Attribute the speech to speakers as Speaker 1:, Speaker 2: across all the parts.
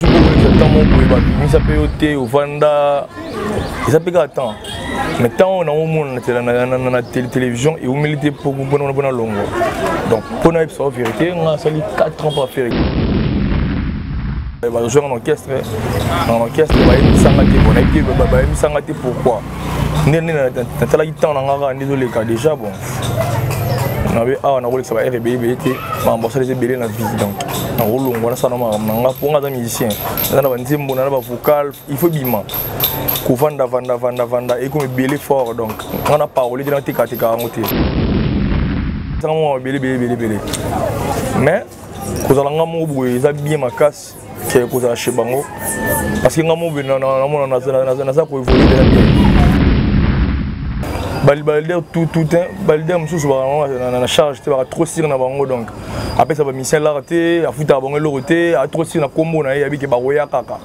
Speaker 1: Ça peut être au Vanda, ça peut être temps. Mais tant on a au monde dans la télévision et on milite pour la longue. Donc pour nous c'est la vérité, on a sali 4 ans pour faire. On joue en orchestre, pourquoi? Désolé déjà bon. On avait ça va RBB on va les bébés dans vie donc on a ça normalement pour un musicien on a vocal il faut bima ko vanda et comme belé fort donc on a parlé dans tika ngoté ça moi belé mais ko za nga mo boye za bien makas que ko za chez bango parce que nga mo na ça ko évoluer bien Balder tout Balder me sous na charge tu vas trop sir na bango donc après ça va mission la raté a futa bango le roté a trop sir na combo na yabi ke ba roya kaka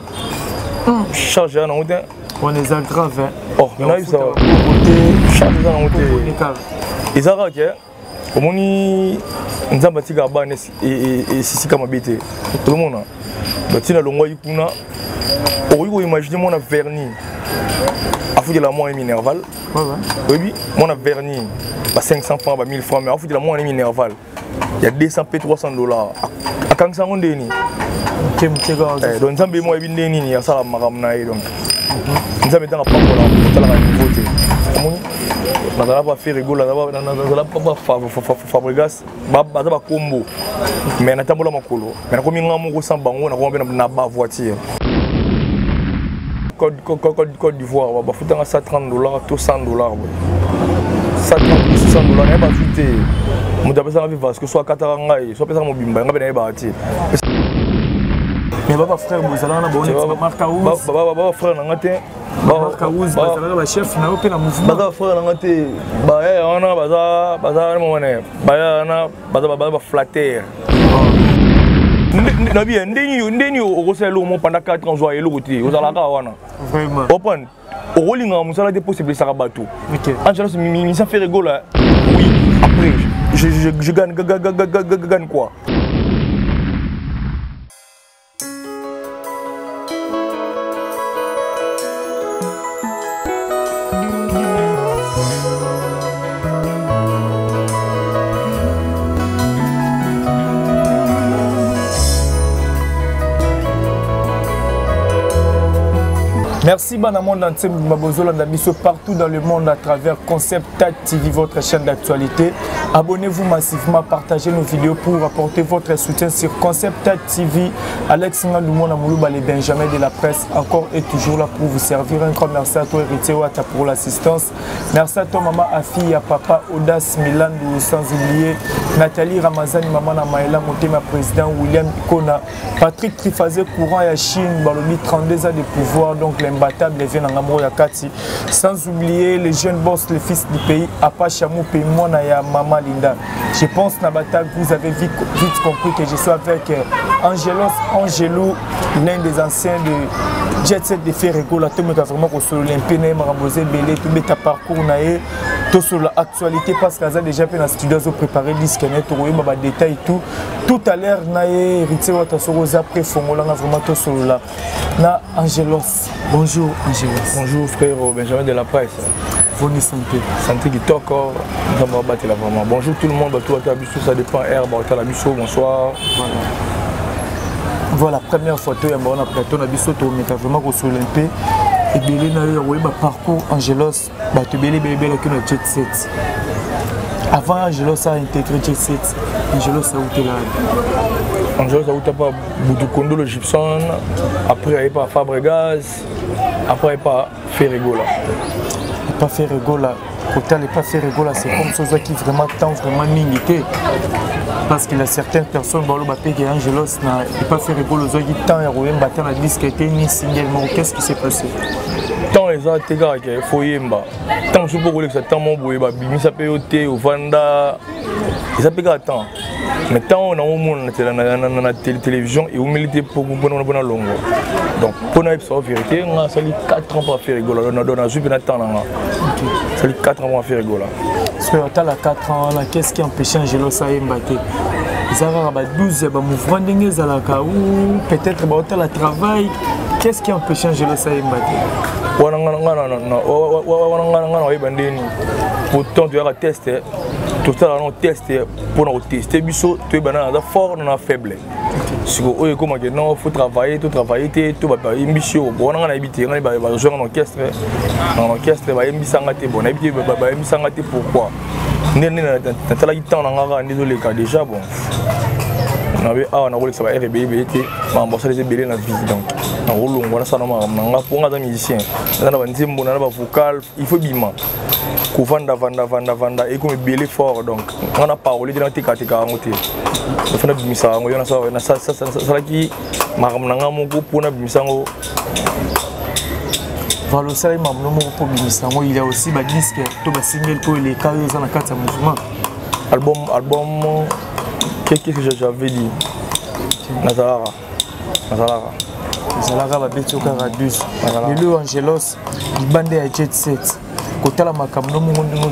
Speaker 1: charge na roté
Speaker 2: on est en grave
Speaker 1: oh on a eu ça charge na roté ezara ke omoni nzamba tika bane et sisi kama bete tout le monde batina longwa yikuna o imaginer mon vernis a foutu la moine minerval. Oui, mon a vernis, 500 francs, 1000 francs, mais a foutu la moine minerval. Il y a 200 p 300 dollars. À quand ça on déni? Donc ça moi bien déni, il y a ça la maramnaï donc. Nous avons dans pas pour la nouveauté. On n'a pas fait rigoler, on n'a pas fabrigas, bah combo. Mais on a tambola makolo. Mais comme il y a un mot sans bango, on a pas voiture. Côte d'Ivoire, on va foutre ça 30 dollars, tout 100 dollars. Ça 30 600 dollars, on va foutre. On va faire parce que soit Kataranga, soit personne mobimba, on va faire bâti.
Speaker 2: Mais papa frère, vous allez en avoir marque Aouz.
Speaker 1: Papa frère, on a été.
Speaker 2: Marque Aouz, vous allez avoir chef, on a aucun mouvement.
Speaker 1: Papa frère, on a été. Bah, on a bazar, on a flatter. Nabi ndeni okoselo mo pendant 4 ans joie elokote ozalaka wana
Speaker 2: vraiment
Speaker 1: open olinga musala de possible ça bateau OK Angelo ça fait rigoler oui après je gagne quoi.
Speaker 2: Merci dans le monde entier, partout dans le monde à travers Concept TV, votre chaîne d'actualité. Abonnez-vous massivement, partagez nos vidéos pour apporter votre soutien sur Concept TV. Alex Ngalumona Moulouba, les Benjamin de la presse, encore et toujours là pour vous servir. Un grand merci à toi, Héritier Ouatta, pour l'assistance. Merci à toi, maman Afi, à papa Audace Milan, sans oublier Nathalie Ramazani, maman Namaela, Motema, président William Ikona, Patrick Trifazé, courant à Chine, Balobi, 32 ans de pouvoir, donc l'imbattable, les vieux Nangamro Yakati. Sans oublier les jeunes boss, les fils du pays, Apachamou, Pemona et Maman Linda. Je pense, Nabata, vous avez vite compris que je suis avec Angelou, l'un des anciens de Jet Set de Ferrego, la tombe qui a vraiment sur l'Olympie, Marabosé, Belé, tout le parcours, tout sur l'actualité, parce qu'elle a déjà fait dans le studio préparé le disque, des détails tout. Tout à l'heure, Naé, Héritier Ouatta, après Fongola, vraiment tout sur là. Na Angelos. Bonjour Angelos.
Speaker 1: Bonjour frère Benjamin de la presse.
Speaker 2: Bonne santé.
Speaker 1: Santé qui toque, nous allons battre là vraiment. Bonjour tout le monde, tout à l'heure, ça dépend, bonsoir.
Speaker 2: Voilà, première photo, on a pris ton abisso, on met vraiment sur l'Olympie. Et bien, il y a parcours Angelos, tu as un Jet Set. Avant, Angelos a intégré Jet Set. Angelos a été là.
Speaker 1: Angelos a été par Boudoukondo, le Gibson. Après, il y a pas Fabregas. Après, il y a pas Ferrego là.
Speaker 2: Il n'y a pas Ferrego là. Quand il n'y a pas Ferrego là, c'est comme ça qui vraiment tend vraiment minité. Parce qu'il y a certaines personnes qui ont Angelos n'a pas Ferrego le qui tend et Rouen battant la disque était ni single. Qu'est-ce qui s'est passé?
Speaker 1: Tant les autres gars qui faut y emba. Tant je peux que ça tant mon boy ba bimi ça peut ôter au Vanda. Ça peut attendre. Mais tant on a au monde dans la télévision et on milite pour la longue. Donc pour nous c'est la vérité, on a sali 4 ans pour faire rigoler. On a donné juste un temps là. Sali 4 ans pour faire rigoler.
Speaker 2: Parce que tu as 4 ans là, qu'est-ce qui empêche Angelos à embater? Zara ba 12 ba mouvement ndenge zalaka ou peut-être ba hôtel à travail. Qu'est-ce qui empêche Angelo Sayembate?
Speaker 1: Wana bandeni. Pourtant tu as testé. Tout ça on teste pour nous tester biso tu es banana fort on a faible. Si vous avez comment dire non faut travailler tout va pas ambition bon on a habité on va jouer en orchestre va embisanga te bon habité va embisanga te pourquoi nene na tala temps na ngara désolé ka déjà bon on avait on a roulé ça va RBB te ma bossa les belé na vie donc na roulon on a ça na nga pour nga musicien na ba nzimbo na ba vocal il faut bima ko vanda et comme belé fort donc on a parlé de tika ngote fana bimisa ngo yona sa na sa ki maramnanga moko pona bimisa ngo
Speaker 2: Valo sala mamno moko po bimisa ngo il y a aussi ba disque to ba single to les cas dans la carte mouvement
Speaker 1: album qu'est-ce que j'avais dit Nazara
Speaker 2: ba beto ka radus le Angelos bande à jet set côté la makamno mo ngondo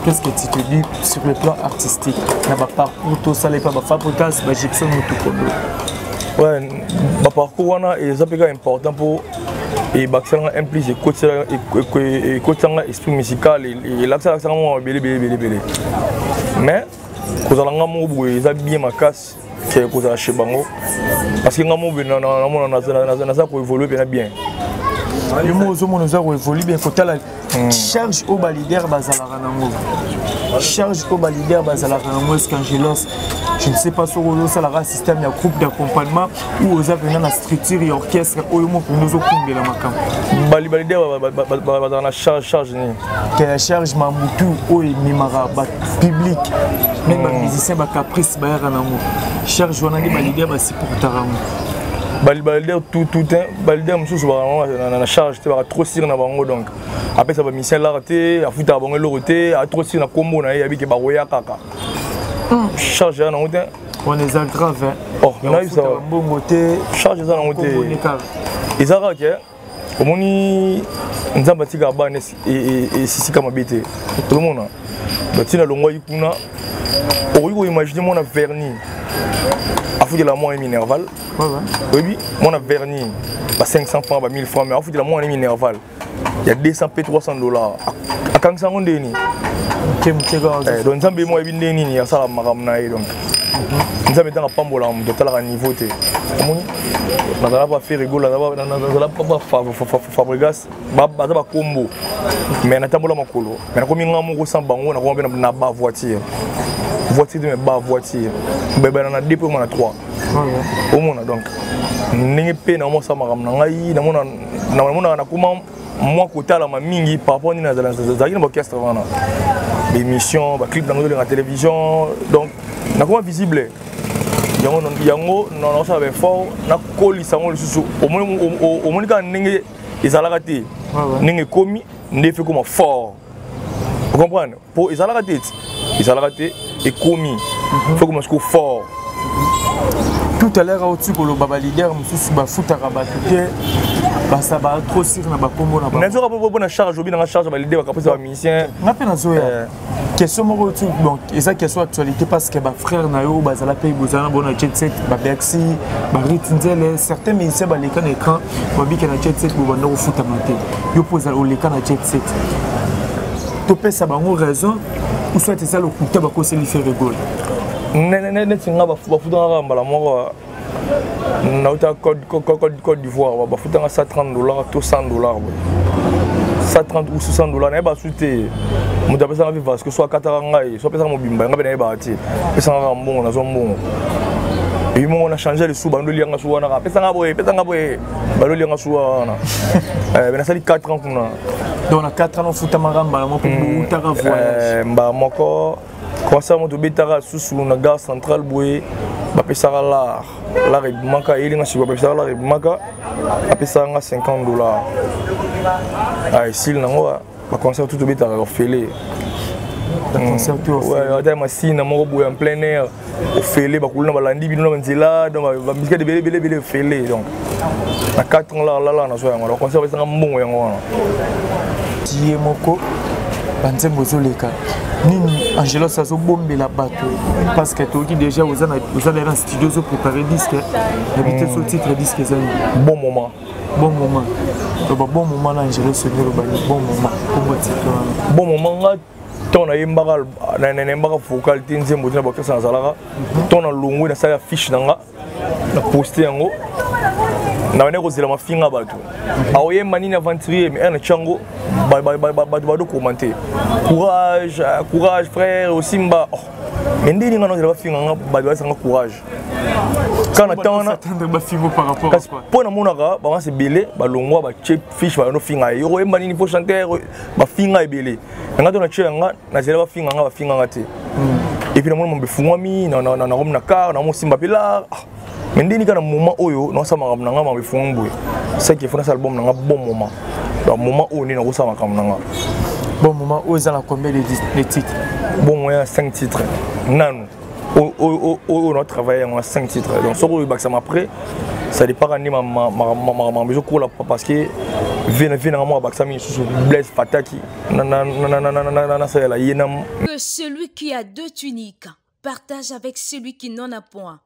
Speaker 2: qu'est-ce que tu te dis sur le plan artistique na ba parcours to sala pas ba fabrication ba Gibson Mutukondo
Speaker 1: ouais ba parcours wana et ça c'est important pour et baxanga implique et coach esprit musical et l'accent mo belé mais ko zala ngamo boye za bien makas que ko za chebango parce que ngamo na za ko évoluer bien
Speaker 2: le mot zo mono za ko évoluer bien côté la charge au leader bazala nango charge au leader bazala nango est-ce qu'Angelos je ne sais pas sur le système de groupe d'accompagnement ou aux avenants la structure et orchestre ou au pour nous occuper la macam
Speaker 1: leader bazala na charge ni
Speaker 2: que la charge mamutu ou mimara public même les musiciens ba caprice ba nango charge wana ni leader ba supporter
Speaker 1: Balder tout Balder mususu na charge te ba trop sir na bango donc après ça va mission la raté a futa bango loroté a trop sir na combo na ya biki ba roya kaka charge na ngote
Speaker 2: on est grave
Speaker 1: oh na ça
Speaker 2: bongo te
Speaker 1: charge za na ngote izaka ke omoni nzamba tika ba ne et sisi kama bete tout le monde batina longwa ikuna o imaginer mon vernis a foutu la moine minerval. Oui, mon a vernis, 500 francs, 1000 francs, mais a foutu la moine minerval. Il y a 200 p 300 dollars. À quand ça on déni? Donc ça moi bien déni, il y a ça la maramnaï donc. Nous avons dans la pambola, on doit aller à niveau té. On n'a pas fait rigolo, on n'a pas fabrigas, bah combo. Mais on a tambola makolo. Mais on a combien de gens sans bango, on a combien de bas voiture. Voiture de mes bas voiture. Bébé on a 2 pour moi 3. Au monde donc. N'engé pe na mo sa maramnaï, na mo na comment moi côté la mingi par rapport à dans l'orchestre wana. L'émission, le clip dans la télévision, donc na comment visible. Yango non ça va fort na koli sango le susu au moins quand n'engé izalakati n'engé komi n'effet comme fort. Vous comprenez? Pour izalakati et komi faut comme ce fort. Tout
Speaker 2: à l'heure au-dessus pour le baba leader mususu ba futa rabaté ça va trop sur na ba combo na ba
Speaker 1: na zo pas na charge obi na charge ba leader ba kapesa ba musicien
Speaker 2: na pe na zo ya question mo au-dessus donc eza question actualité parce que ba frère na yo ba zala pe bozana bona jet set ba Bexi ba Ritinzele certains musiciens ba l'écran écran ba bi na jet set bo banda ko futa maté yo posa au l'écran na jet set to pe ça ba ngo raison ou soit c'est ça le coup ba ko se li faire rigoler
Speaker 1: ne tinga ba futa ngamba la moko na uta Côte d'Ivoire ba futa nga 130 dollars to 100 dollars 130 ou 60 dollars na ba souté muta pesa nga parce que soit katanga soit pesa mo bimba nga bena ba ti pesa nga mbongo na zo mbongo et moi on a changé le sous bando lianga sous wana pesa nga boye bando lianga sous wana bena sali 4 ans kuna
Speaker 2: donc na 4 ans on futa maramba la mo pour uta ka voyage
Speaker 1: mba moko commencer à betara sous na gare centrale boye ba pesara la rebmaka elinga si ba pesara la rebmaka ba pesara 50 dollars ah ici nango ba concert tout betara ofele
Speaker 2: concert tout
Speaker 1: ouais ada machine na moko boye en plein air ofele ba kuluna balandi bino na nzela donc ba musique de belé ofele donc na 4 ans là na so yango concert ba sanga mbongo yango wana
Speaker 2: tie moko banzembo ozoleka nini Angelos azobombela bato parce que toki déjà aux allez dans studio zo préparer disque habiter sur titre disque ezali
Speaker 1: bon moment
Speaker 2: to ba bon moment Angelos sonero ba bon moment kombo titre
Speaker 1: bon moment nga ton na yembaka na mbaka focal tinzembo tina bakasa zalaka ton na longwe na sa fiche nanga na poster yango na wane kozela mafinga bato aoyemba nini aventurier mais na chango bato commenter courage frère osimba mais ndeni nga nozela bafinga nga bato basanga courage kana tana
Speaker 2: bafingo par rapport
Speaker 1: parce que pour na monaka ba se belé ba longwa ba check fiche ba no finga yo yemba nini pour chanter ba finga ebele nga to na chenga na zela bafinga nga te et puis na mona mbefungwami na komna car na mo simba pila mais ndeni kana moment oyo no sa makambo nanga ma befungwe c'est qu'il faut na album nanga bon moment dans moment où ni na ko sa makambo nanga
Speaker 2: bon moment où ça la combien de titres
Speaker 1: bon moyen 5 titres nanu on a travaillé en 5 titres donc ce que ça m'a pris ça dépend de ma besoin cours là parce que vient moi baksami sous Blaise Fataki
Speaker 3: que celui qui a deux tuniques partage avec celui qui n'en a point.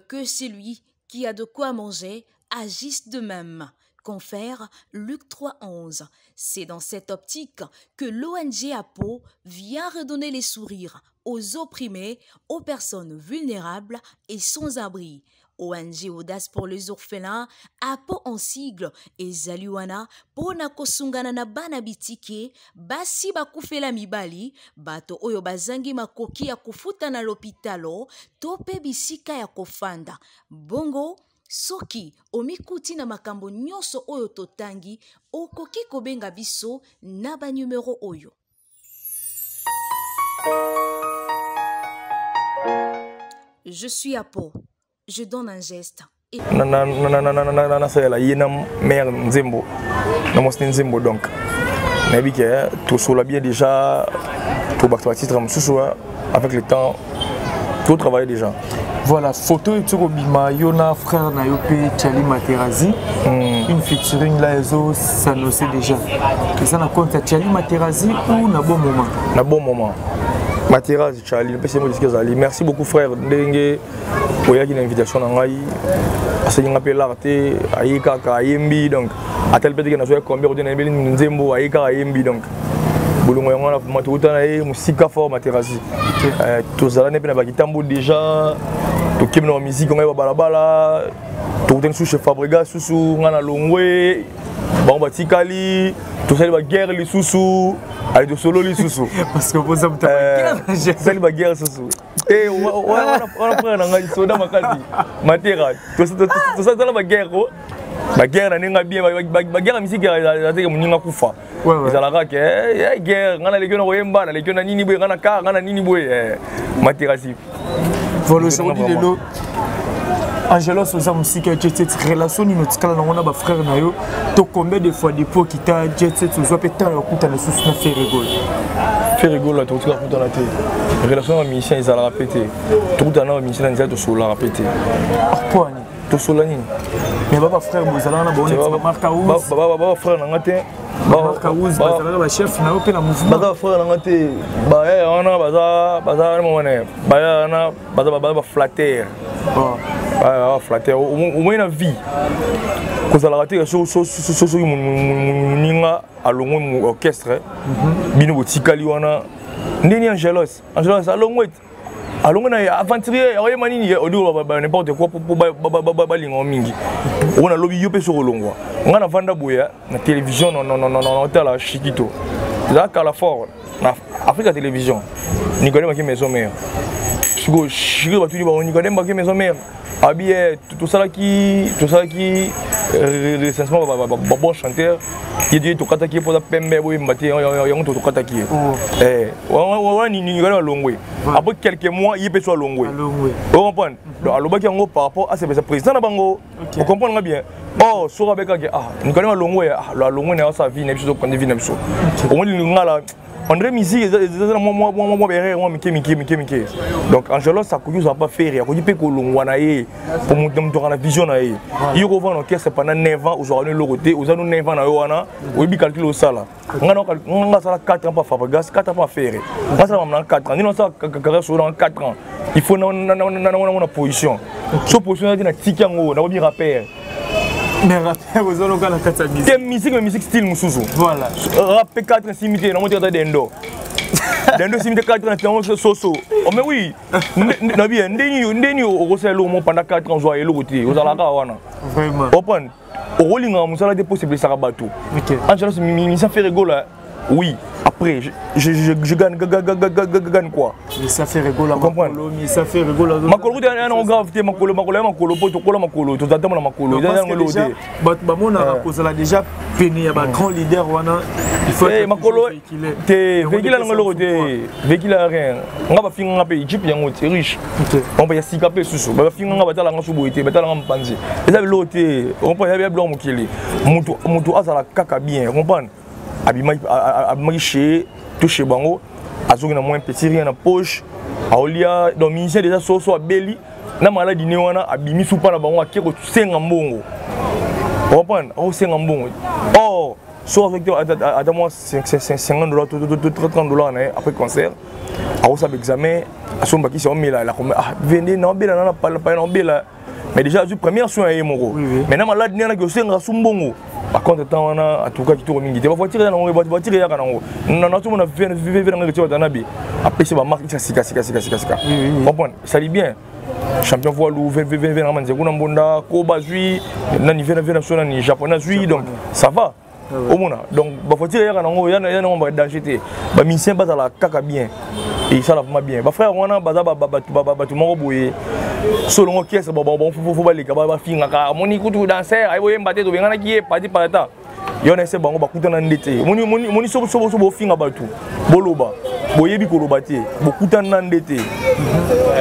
Speaker 3: Que celui qui a de quoi manger agisse de même. Confère Luc 3,11. C'est dans cette optique que l'ONG APO vient redonner les sourires aux opprimés, aux personnes vulnérables et sans abri. ONG Audace pour les orphelins, APO en sigle, et Zaliwana, pona kosungana na bana bitike, basi bakufela mibali, bato oyo bazangi makoki ya kufuta na l'hôpitalo, tope bisika ya kofanda. Bongo, soki omikuti na makambo nyonso oyo totangi, okoki kobenga biso na ba numero oyo. Je suis APO. Je donne un geste.
Speaker 1: C'est la yena mère Nzembo. Na Nzembo donc. Mais oui que tout cela bien déjà pour battre titre avec le temps tout travailler déjà.
Speaker 2: Voilà, photo et tout bima yona frère na yope Tchali Materazi. Une featuring là ezo ça nous sait déjà. Que ça na compte Tchali Materazi ou na bon moment.
Speaker 1: Na bon moment. Materazi Tchali, merci beaucoup frère Ndenge. Il y a une invitation à Ngaï, à ce qu'on appelle l'arte, à Yeka, à Yembi, donc à tel point que nous avons combien de Nzembo, à Yeka, à Yembi, donc Boulongo, on a fait musique fort, Materazi. Tout ça, on a fait tambour déjà, tout qui est dans la musique, on a fait balabala, tout est sous chez Fabrega, sous on a longwe, bon batikali, tout ça, les guerre, les sous-sous, avec de solo, les sous-sous. Parce que vous avez fait la guerre, sous-sous. Et on a pris un soda makati matera tout ça dans la guerre la guerre n'a bien la guerre musique a été muninga kufa ezalaka ke guerre ngana lekyo na yemba na lekyo na nini boye ngana ka ngana nini boye matera si
Speaker 2: voilà aujourd'hui lelo Angelos oza musique ya jet set relation ni notikala na ngona ba frère na yo to combien de fois depuis kita jet set ozo pe tant okuta na susu na faire rigole.
Speaker 1: Faire rigole to tika kuta na te. Relation à mission ils allaient répéter. Tout à l'heure mission ils allaient se la répéter.
Speaker 2: Pourquoi ni?
Speaker 1: To solani.
Speaker 2: Mais baba frère bozala na bon marka ou
Speaker 1: baba frère na ngate.
Speaker 2: Marka ou bazala ba chef na ope na mouvement.
Speaker 1: Baba frère na ngate. Ba eh ona baza mo wane. Ba ya na baza flatter. Ah flatter au moins la vie. Quand la raté so muninga alongo mu orchestre. Bino botikali wana. Ndeni Angelos alongo alongo na aventurier oye manini odio n'importe quoi pour lingo mingi. On a lobby yope sur olongwa. On a vanda boya na télévision non hôtel à Chiquito. Là Carrefour na Africa Télévision. Nicolas Maki maison mère. Chigo ba tuni ba Nicolas Maki maison mère. Habillé tout ça qui recensement bon chanteur qui dit to kataki pour la pembe boy mbati yon to kataki on ni ngala longwe après quelques mois il peut soit longwe vous comprenez donc alobaki yango par rapport à ce président na bango vous comprenez bien oh sura beka ah ngala longwe la longwe na sa vie na biso ko vie na biso au moins ngala On dirait musique, moi, derrière, moi, Mickey. Donc, Angelo, ça ne va pas faire. Il faut que pour monter la vision. Il y a un orchestre pendant 9 ans, aujourd'hui, l'autre, vous avez 9 ans, vous avez calculé au salaire. On a 4 ans pour faire gaz, 4 ans pour faire. On a 4 ans. On a 4 ans. Il faut une position. Cette position, on a un ticket, on a un rappel.
Speaker 2: Mais rappel, vous avez la carte musique.
Speaker 1: C'est musique style Moussou.
Speaker 2: Voilà.
Speaker 1: Rappel 4 ans, simité, on a monté d'Endo. D'Endo, simité 4 ans, on a soso. Oh, mais oui. Nabi, Ndeni, au Rossel, pendant 4 ans, on a l'autre. Vous avez la caravane.
Speaker 2: Vraiment.
Speaker 1: Open. Au rolling, on a des possibilités, ça va tout. Angelo, ça fait rigoler. Oui. Après, je gagne quoi?
Speaker 2: Mais ça fait rigoler.
Speaker 1: Mais
Speaker 2: ça fait rigoler.
Speaker 1: Makolo, il y a un grave, Makolo, tu attends Makolo.
Speaker 2: Il a déjà peiné, il y a un grand leader. Il faut
Speaker 1: que Makolo, véhicule à l'autre, véhicule à rien. On va finir un pays, Egypte, il est riche. On va y aller capé sous. On va finir un bataille en sous-boité, bataille en panzi. Les amis l'autre, on peut y aller blanc qui est. Moutou azala kaka bien, comprendre? Abimagi touché bango azoki na moins petit rien na poche aolia donc ministère déjà soso abeli na maladie ne wana abimi supa na bango akeko senga mbongo comprendre o senga mbongo oh so avec à moi $50 $30 après concert a ça examen a son baki c'est la vendre na bela na pas na bela mais déjà du première soin est moko maintenant maladie ne na ko senga sumbongo. Par contre, en tout cas, tu as des voitures dans le voiture. Après, c'est ma marque. Ça dit bien. Champion voilou, japonais, donc ça va. Donc, la voiture, il y a un nombre de danger. La mission est la caca bien. Et ça va bien. Ma frère, on a selon qui est-ce que faut aller là-bas finir mon écoute danser ay boye mbaté to bengana qui est parti par état yo na ese bango bakutana ndete moni so finga batu boloba boyebi ko lobate bokutana ndete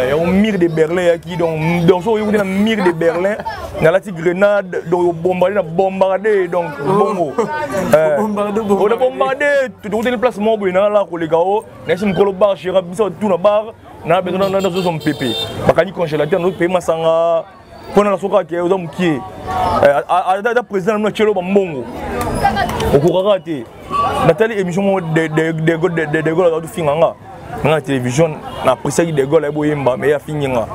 Speaker 1: ya un mur de Berlin qui donc so yo na mur de Berlin na la ti grenade donc bombarder donc bongo bombarder tout une place mo boy na la ko le gao na sim ko lo bar chira biso tout na bar na besoin na zo pépé bakani congélateur no pe masanga pona la soka ke oza mukie ada président na chelo bambongo okokaka te natali émission de gol la finganga na télévision na presaki de gol la boyemba mais afininga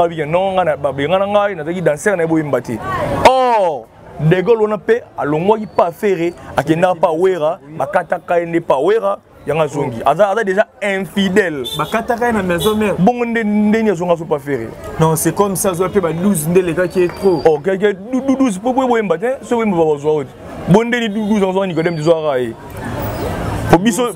Speaker 1: bi non ngana babenga ngai nataki danser na boyemba te oh de gol on a pe alongwa ki pa faire akenda pa wera bakata kaende pa wera yanga zongi aza déjà infidèle
Speaker 2: bakata na maison mère
Speaker 1: bon ndeni zonga so pas faire
Speaker 2: non c'est comme ça zo pe ba 12 ndele ka qui est trop
Speaker 1: oh quelqu'un 12 pour boyemba te so wemba ba zo bon ndeni 12 ans zo Nicodème zo araye pour biso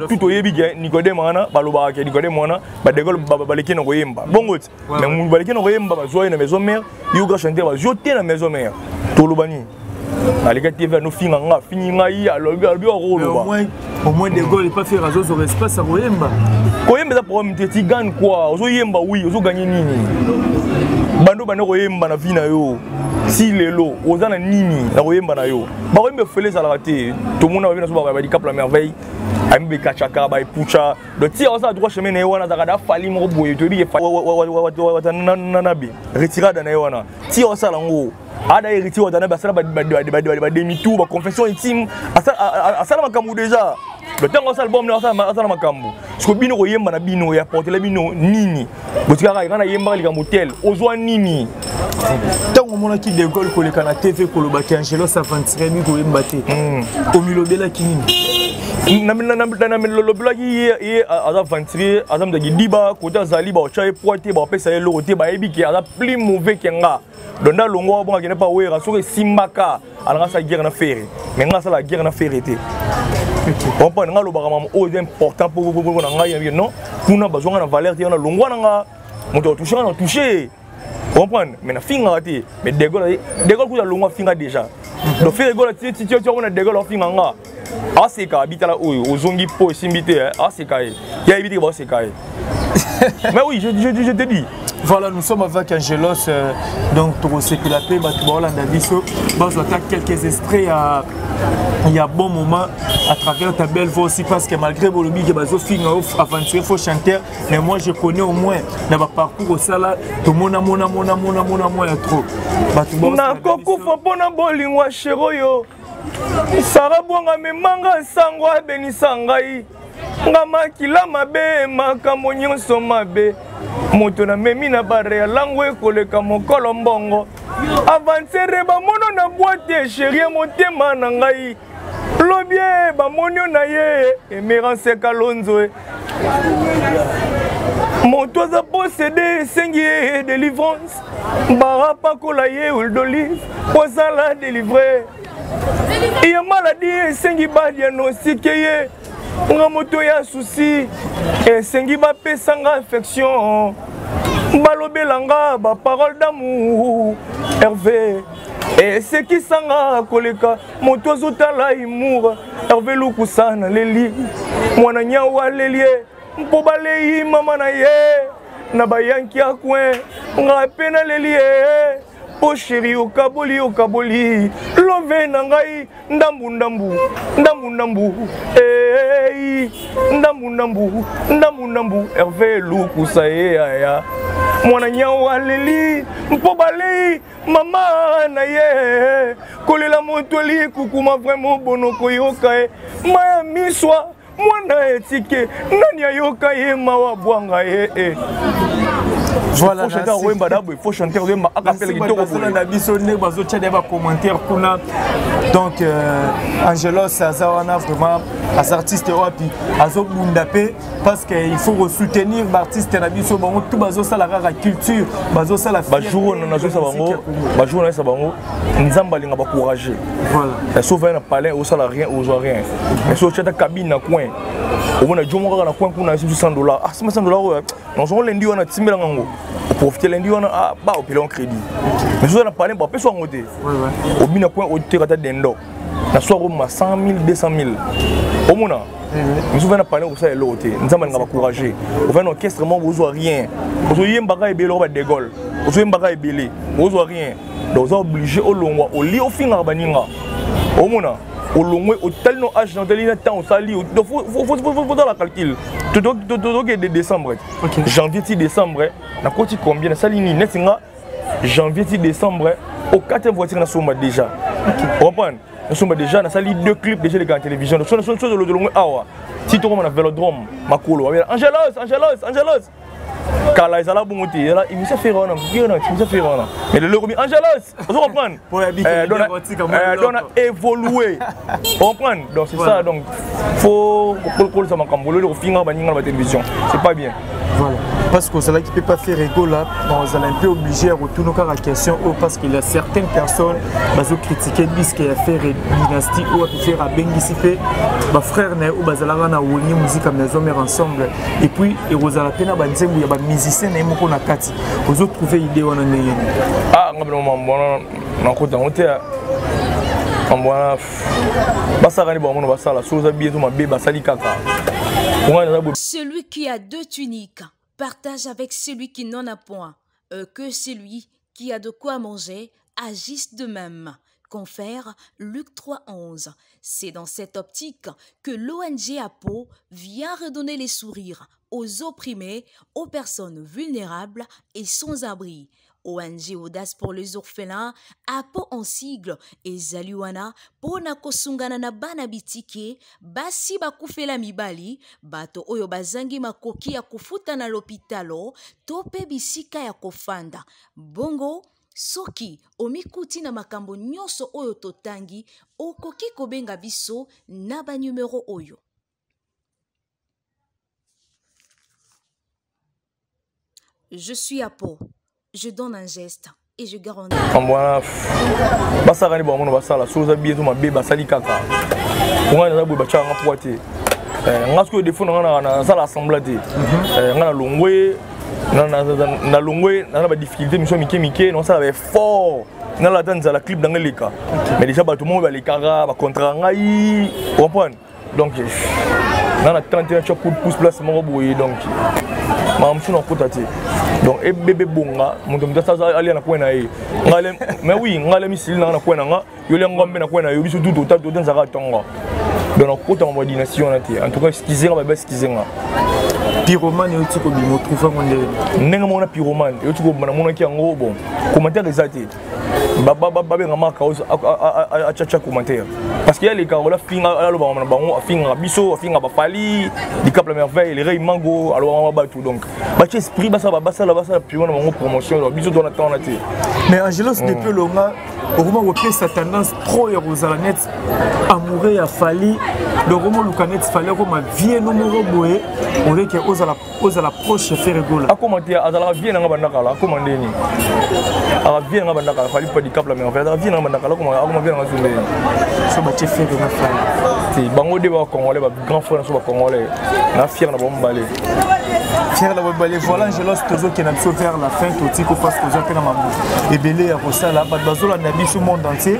Speaker 1: tout oyebi Nicodème ana baloba ke Nicodème ana ba degol baleki na koyemba bongo mais mu baleki na koyemba ba zo na maison mère yoga chanter ba joter na maison mère to lobani Alika TV no finga fininga yi alobi
Speaker 2: au moins des goals pas faire raso sur espace à Koyemba.
Speaker 1: Koyemba za problème te ti gagne quoi ozo yemba oui ozo gagner nini bando bana koyemba na vina yo si lelo oza na nini na koyemba na yo ba koyemba fele za la te tout monde va venir so ba di cap la merveille ambe kachaka ba ipucha do ti oza droit chemin na wana za kada fali mo boye to bi na bi retirada na wana ti oza la ngo ada héritier wadana basala ba demi tour ba confession intime asala makambu déjà le temps on album na asala makambu parce bino ko yemba na bino ya porter la bino nini botika ka na yemba li motel ozwa nini
Speaker 2: tango mona ki de gol ko le kana TV ko lo ba ki Angelo s'aventurer mi ko yemba te o milobela kinini
Speaker 1: na lo blaki aventurer azam de diba ko ta zali ba chai poité ba pesa le roté ba ebi ki ala plus mauvais kenga donc dans longo bon qui n'est pas wera so simbaka ala sa guerre na faire mais nga sa la guerre na faire été on pas nga lo ba mam o important pour na nga non kuna bazonga na valeur ti na longo na moto toucher comprendre mais na finga te mais dégol ku la longo finga déjà donc faire dégol ti on a dégol finga nga aseka habitala oyo ozongi po simbité aseka ya habité ba aseka mais oui je te dis.
Speaker 2: Voilà, nous sommes avec Angelos, donc pour se pilater, Hollande Abisso. Bon, je quelques extraits à il y a bon moment à travers ta belle voix aussi parce que malgré Bolobi que bazo film aventure faut chanter mais moi je connais au moins dans ma parcours au sala tout mona trop
Speaker 1: na kokufa pona bolingwa sheroyo Sara bonga memanga sango abenisa ngai nga makila mabe makambo nyonso mabe moto na memi na bare lango ekoleka mokolo mbongo avancere bamono na boîte chérie motema na ngai lobie bamonio na ye emerance kalonzo moto aza possédé esengi ye délivrance barapakola ye huile d'olive kozala délivré iya maladie esengi badiagnostique ye nga moto ya souci esengi bapesanga affection balobelanga baparole d'amour Hervé esekisanga koleka moto azotala humour Hervé lukusana leli mwana nyawa lelie mpo balei mama na ye na bayanki ya coin nga pe na lelie po chéri okaboli love na ngai ndambu ndambu Hervé lukusa ye aya mwana nyawa leli mpo balei mama na ye kolela moto li kukuma vraiment bonoko yoka e maya miswa mwana etike nani ayoka ye mawa bwanga ye
Speaker 2: voilà,
Speaker 1: il faut chanter
Speaker 2: donc Angelos Azawana vraiment as artistes wapi azo bundapé parce qu'il faut soutenir l'artiste na biso bango tout bazo sala la culture bazo sala
Speaker 1: ba jour na zo sa bango nzamba linga ba courager voilà souvent na palais au sala rien aux rien mais so chata cabine na coin on a jomo na coin kuna $100 ah $100 non so lendi wana timela ngango profiter lundi on a ba au pilon crédit mais so na palais ba peso ngote au bina coin au terata dendo na so ma 100 000 200 000 au mona mais souvent na palais au ça l'autre nzamba linga ba courager au fait un orchestre mo besoin rien au yemba ebelo ba de gol au yemba ebele besoin rien donc on obligé au longwa au li au finga baninga au mona au longwe au tel no âge dans tel temps au sali faut dans la calcul tout de décembre janvier décembre na koti combien na sali ni netinga janvier décembre au 4e voiture na soma déjà comprendre nous sommes déjà na sali 2 clips déjà les gars télévision nous sommes de longwe awa si tu comme na vélodrome makolo Angelos Kala izala bunguti ela imisa ferona biona imisa ferona mais le logo Angelos vous comprenez dona évoluer comprendre donc c'est ça donc faut pour ça makambolo le finga baninga la télévision c'est pas bien
Speaker 2: voilà parce que cela qui peut pas faire rigolo là on est un peu obligé à retourner à la question parce qu'il y a certaines personnes qui critiquent disent qu'il y a faire dynastie ou à faire à bengisiper ba frère né ou bazala na woni musique à maison mère ensemble et puis et rozala pena banzengu ya ba musicien na moko na kati vous trouver idée wana ndenge
Speaker 1: ah ngabelo mbona na kota ngote mbona basaka ni bomono basala soza bieto mabe basali kaka.
Speaker 3: Celui qui a 2 tuniques partage avec celui qui n'en a point, que celui qui a de quoi manger agisse de même. Confère Luc 3,11. C'est dans cette optique que l'ONG APO vient redonner les sourires aux opprimés, aux personnes vulnérables et sans abri. ONG Audace pour les orphelins, APO en sigle, et Zaliwana, pona kosungana na bana bitike, basi bakufela mibali, bato oyo bazangi makoki ya kufuta na l'hôpitalo, tope bisika ya kofanda. Bongo, soki omikuti na makambo nyonso oyo totangi, okoki kobenga biso na ba numero oyo. Je suis APO. Je donne un geste et je garantis.
Speaker 1: Voilà. Basaka ni bomono basala soza bieto mabe basali kaka. Nga na bo bacha nga poate. Nga sko defo na sala assemblée. Nga na longwe na longwe na ba difficulté mission mike non ça avait fort. Na la danse la clip dans leka. Mais déjà ba tout monde ba les kara ba contrat ngai. Comprendre. Donc na 31 coup de pouce place mon boye donc. Ma mchuna kotati. donc et bébé bonga mon dom ça aller na coin na e ngale mais oui ngale misil na coin na nga yo le ngombe na coin na yo biso tout total to dans za tonga donc on compte en ordination na te en tout cas skizer ba ba skizer nga
Speaker 2: pyromane yo tiko bimo trouver monde
Speaker 1: nenga mona pyromane yo tiko bana mona ki ngo bon commentaire exact ba nga marka a chacha commentaire parce qu'il y a les carola finga alo ba bango finga biso finga ba fali di cap la merveille les rey mango alo ba tout donc ba esprit ba ça puis on a promotion biso dans attendre té
Speaker 2: mais Angelos depuis longa au moment où sa tendance pro Yerusalem amoureux a fali le roman lukanet fallait comme vie no mo boé on veut que aux à la proche faire rigoler
Speaker 1: a commenter à la vie nga bandaka la commander ni a vie nga bandaka fali pas di cap la merveille a vie nga bandaka la comment vie nga zumbe
Speaker 2: so ba te faire na fali
Speaker 1: si bango de ba congolais ba grand frère so ba congolais na fier na bomba balé
Speaker 2: Pierre la balé voilà Angelos toujours qui n'a pas vers la fin tout tiko parce que j'ai na mamu et belé à ça là ba bazola na biso monde entier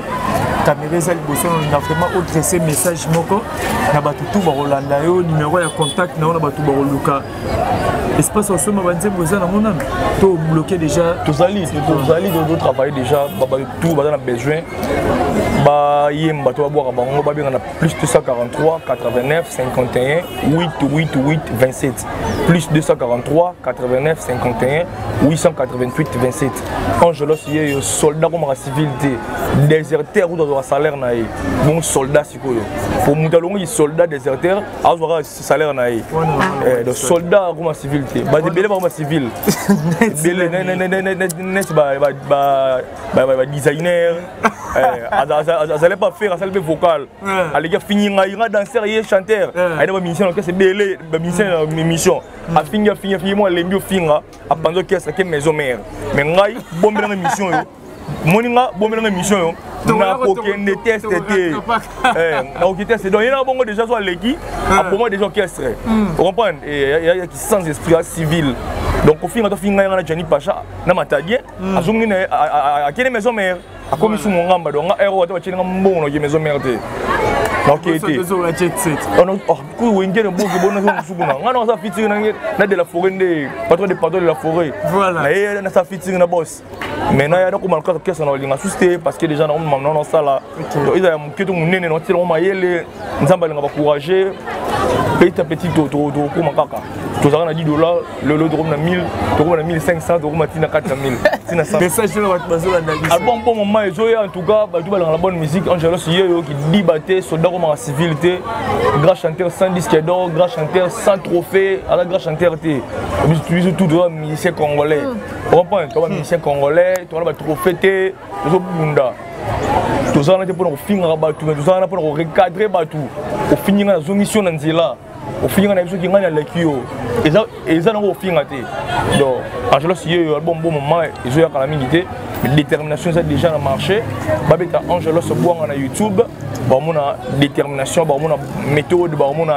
Speaker 2: caméra za liboso on a vraiment adressé message moko na batu tout ba Rolanda yo numéro ya contact na on a batu ba Luka espace au sommet banze boza na monana to bloqué déjà
Speaker 1: tous ali de travailler déjà ba tout ba na besoin ba yemba to ba boire bango ba bien na plus 243 89 51 888 27 plus 243 89 51 888 27 Angelos ye soldat comme civil déserteur ou dans salaire na ye bon soldat sikoyo pour mutalongo yi soldat déserteur azora salaire na ye de soldat comme civil ba de belé comme civil belé ba designer azale pas faire azale vocal allez gars finir nga danseur et chanteur ay ba mission que c'est belé ba mission a finir moi lembio finga a pando que maison mère mais ngai bombe na mission yo moninga bombe na mission yo na aucun test été na aucun test donc il y a bon déjà soit l'équipe à pour moi déjà orchestre vous comprenez et il y a qui sans esprit civil donc au final to finga na Jani Pacha na matadie azungi na a quelle maison mère a comme sous mon ngamba donc héros to chinga mbono ke maison mère te donc était on ku wengene boki bona sukuna ngana sa fitting na de la forêt patron de la forêt
Speaker 2: voilà
Speaker 1: et na sa fitting na boss maintenant il y a donc malgré que ça na linga susté parce que déjà non ça là donc il y a mon keto munene no tiro mayele nzamba linga ba courager petit à petit to comme kaka to ça na $10 le lot na 1000 to na 1500 to na 4000 tina ça
Speaker 2: message de la bazola na
Speaker 1: album bon moment ezoya en tout cas ba tout la bonne musique Angelos yo qui dibaté soldat comme en civilité grand chanteur sans disque d'or grand chanteur sans trophée à la grand chanteur té utilise tout droit musicien congolais on comprend toi musicien congolais toi ba trophée té zo bunda tout ça na pour finir ba tout ça na pour recadrer ba tout au finir na zo mission na nzela au finir na biso ki ngana lekio eza na au finir té donc Angelos yo album bon moment ezoya kala mingi détermination ça déjà na marché babeta Angelos boanga na YouTube ba mona détermination ba mona méthode ba mona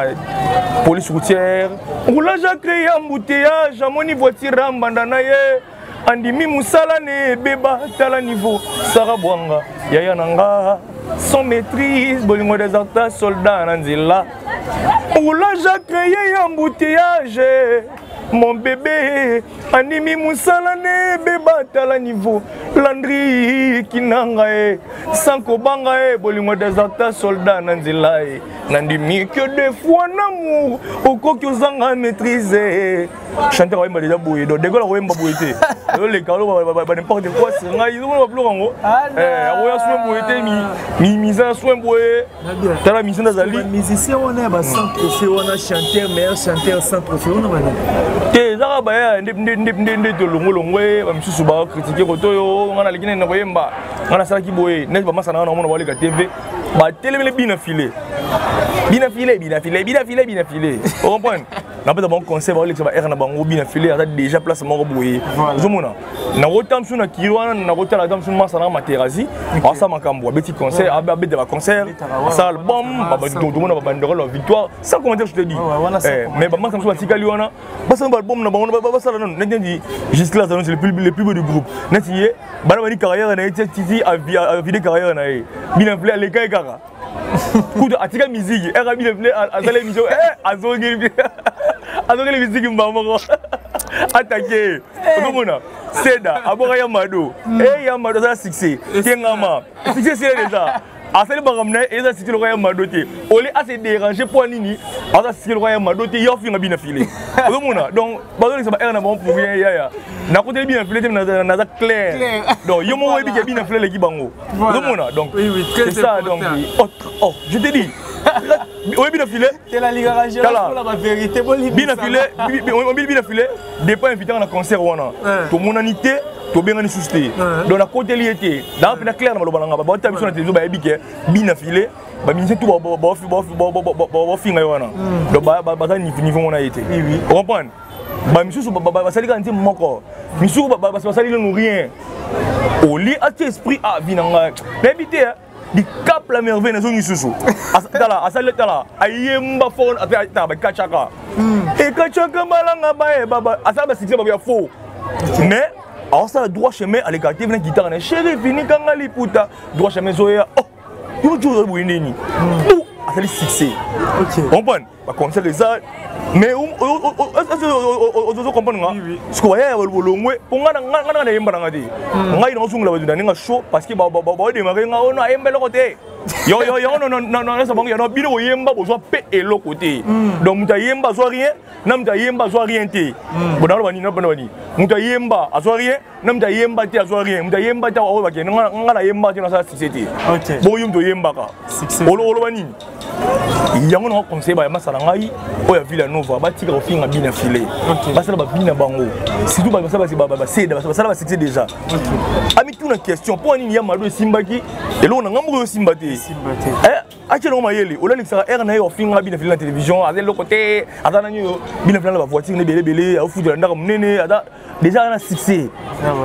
Speaker 1: police routière roulage a créé embouteillage amoni voiture rambanda na ye andimi musala ne beba tala niveau sara boanga yaya nanga sans maîtrise bolingo des artistes soldats na nzela roulage a créé embouteillage mon bébé animi musala ne beba tala niveau landri kinanga e sanko banga e bolingo des acteurs soldats na nzela e nandimi que des fois namour okoki ozanga maîtriser chanteur wa déjà boye donc dégola ko mba boye te le kalo ba n'importe quoi c'est ngai ils vont plus ngo oya soin boye te mi misa soin boye tala mission d'azali
Speaker 2: musicien on est ba sans trophée on a chanteur meilleur chanteur sans trophée on a
Speaker 1: te zaka ba ya ndé de longolongwe ba misusu ba critiquer kotoyo ngana likine na koyemba ngana sala ki boye ne ba masana na mona wale ka TV ba telemele bina filé on comprend na peut bon conseil ba lekisa ba R na bango bina filé ata déjà place moko boye zomona na rotam suna kiwana na rotala dam suna masana materazi asa makambo beti concert abé de ba concert ça album ba do mona ba bandera la victoire sans commentaire je te dis mais ba masana suna tikali wana ba sa album na bango ba sala non nendi juste là c'est le plus beau du groupe netiye bana bani carrière na titi a vidé carrière na bina filé les gars kaka coup de atika musique era bina filé à la émission azongeli musique mbamoko attaqué. Seda, Abora Yamado. Et Yamado, ça succès. Kengama. Succès, c'est déjà. À ce moment-là, il y a le royaume Madoté. Au lieu de se déranger pour Nini, à ce royaume Madoté, il y a un bien filé. Donc, ça va être un bon pour rien. Il y a un bien filé, il clair. Donc, il y a un bien filé, l'équipe bango. Donc, c'est ça. Donc, oh, je te dis. Oui, bien filé.
Speaker 2: C'est la Ligue arrangée pour la vérité.
Speaker 1: Bien filé, des pas invités à un concert. Tout mon anité. To bien ni susté donc la côté lié dans la clair na balanga ba ta biso na télévision ba yebike bina filé ba minse tout ba finga wana donc ba ni niveau on a été oui on comprend ba misu ba sali kan moko misu ba sali no rien au lit à esprit à vinanga n'habité di cap la merveille na zongi susu tala asali tala ayemba phone ata ba kachaka et kachaka balanga ba asala ba sikse ba ya faux mais alors ça droit chemin à l'écarté vient guitare na chéri fini kanga liputa droit chemin zoya oh yo jo boyeni tout ça les succès OK comprendre ba comme ça les a mais on comprendre ce que ouais bolongwe pour ngana na yemba ngati ngai na sungula ba ndani nga show parce que ba démarrer nga ona yemba le côté yo non ça bango yo bino yemba besoin pe et le côté donc muta yemba zo rien na muta yemba zo rien té bonalo bani na bani muta yemba azo rien na muta yemba té azo rien muta yemba ta o ba ke ngana yemba té na ça société OK bo yum to yemba ka olo bani yango na conseil ba masala ngai oya villa nova ba tika ofinga bina filé ba sala ba bina bango surtout ba sala ba seda ba sala ba succès déjà ami tout na question pour nini ya mado simbaki et lo na ngambo simbati ache no mayele ola lixara r na yo finga bina filé na télévision avec le côté atana nyo bina filé na ba voiture ne belé au foot ndaka munene ada déjà na succès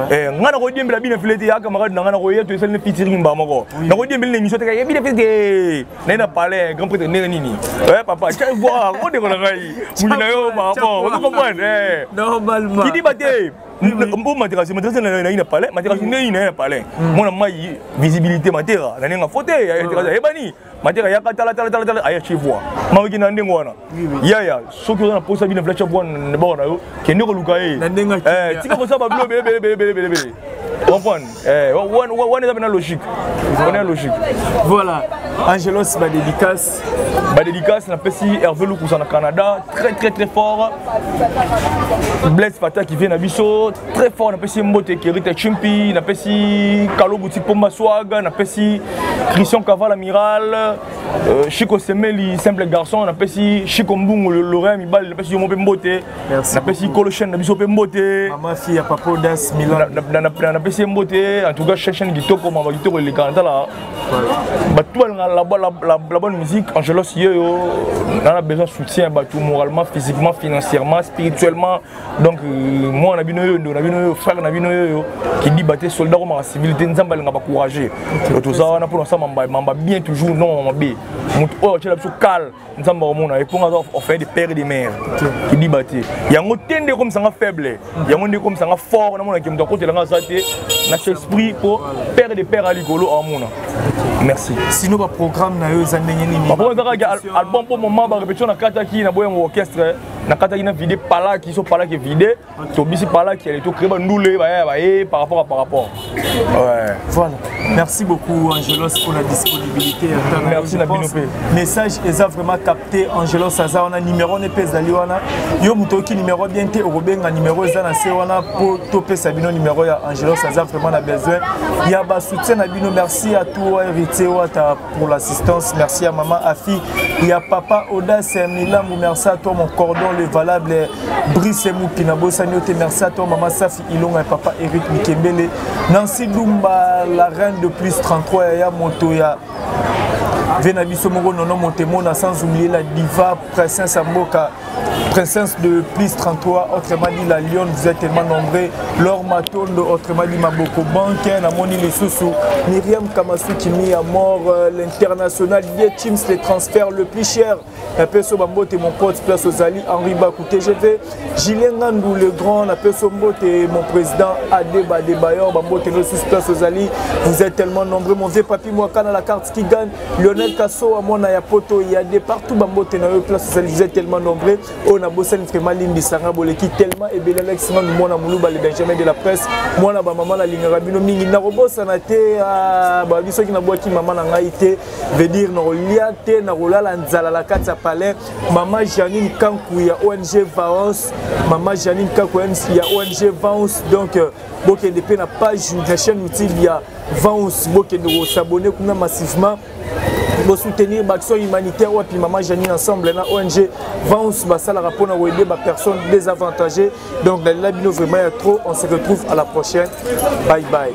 Speaker 1: ngana ko diembela bina filé ya camarade ngana ko yeto sel ne featuring ba moko na ko diembela émission te ka bina filé na parler grand prêtre nini papa tu vois on est on a yo par rapport on comprend normalement qui dit baté mbo matériel na ina palais matériel na palais mon mai visibilité matériel na nga faute ya bani matériel ya tala aya chez voir ma wiki na ndengo wana ya soki na posa bina flash voir na bona yo kende ko luka tika ko sa ba blo bele comprendre on est dans la logique on est logique
Speaker 2: voilà Angelos ba dédicace na pesi Hervé Luku na Canada très fort Blaise Fata qui vient na biso très fort na pesi Mbote Kerita Chimpi na pesi Kalo Boutique Pomba Swag na pesi Christian Caval Amiral Chico Semeli simple garçon na pesi Chico Mbungu Lorrain Mibal na pesi Yomo Mbote na pesi Kolochen na biso Mbote maman fille ya Papo Das Milan
Speaker 1: na pesi Mbote en tout cas chaîne Gitoko mama Gitoko les canta là ba tout la bonne musique Angelos yo on a besoin de soutien tout moralement physiquement financièrement spirituellement donc moi on a bino frère na bino yo qui dit battre soldat comme la civilité nzamba nga ba courager tout ça on a pour ça mamba bien toujours non mamba mutu oh tu la so calme nzamba omona et pour on fait des pères et des mères qui dit battre yango tende comme ça faible yango ndé comme ça fort na mona ki mto côté la nga saté na esprit pour père des pères à likolo amona merci
Speaker 2: sinon ba programme na yo zandenye nini
Speaker 1: ba album pour moment ba répétition na kataki na boya orchestre na kataki na vidé pala qui so pala qui vidé to bisi pala qui est to créer ba ndoulé ba par rapport ouais
Speaker 2: voilà merci beaucoup Angelos pour la disponibilité
Speaker 1: merci na binopé
Speaker 2: message est vraiment capté Angelos Saza on a numéro ne pèse dali wana yo mutoki numéro bien té obenga numéro za na se wana pour topé sabino numéro ya Angelos Saza vraiment na besoin il y a ba soutien na bino merci à toi héritier wata pour l'assistance merci à maman Afi il y a papa Audace Milamou merci à toi mon cordon le valable Brice Moukina Bossaniote merci à toi maman Safi Ilonga et papa Eric Mikembele Nancy Dumba la reine de plus 33 ya Motoya Venabiso Moro Nono Montemona sans oublier la diva Princesse Amboka Princesse de plus 33 autrement dit la Lyon vous êtes tellement nombreux Laure Matondo autrement dit Maboko Banque Namoni les Soussou Myriam Kamasu qui mis à mort l'international Teams les transferts le plus cher Peso Bambote mon pote place aux Ali Henri Bakou TGV Julien Ngandou le grand Peso Mbote mon président Adeba Debayor Bambote le sous place aux Ali vous êtes tellement nombreux mon vieux papi Mwaka dans la carte qui gagne Lionel Kasso à mon Ayapoto il y a des partout Bambote dans le place aux Ali vous êtes tellement nombreux on a bossé vraiment ligne disanga boleki tellement et bel Alex man mona muluba le Benjamin de la presse mona ba maman la ligne rabino mingi na robosa na te ba biso ki na boaki maman na ngai te veut dire na rolia te na rolala nzala la kati ya palais maman Janine Kankou ya ONG Vance maman Janine Kankou ya ONG Vance donc boke depuis na page la chaîne YouTube ya Vance boke de s'abonner kuna massivement pour soutenir l'action humanitaire ou puis maman Janine ensemble na ONG Vance basala rapport na aider ba personnes désavantagées donc là vraiment il y a trop on se retrouve à la prochaine bye bye.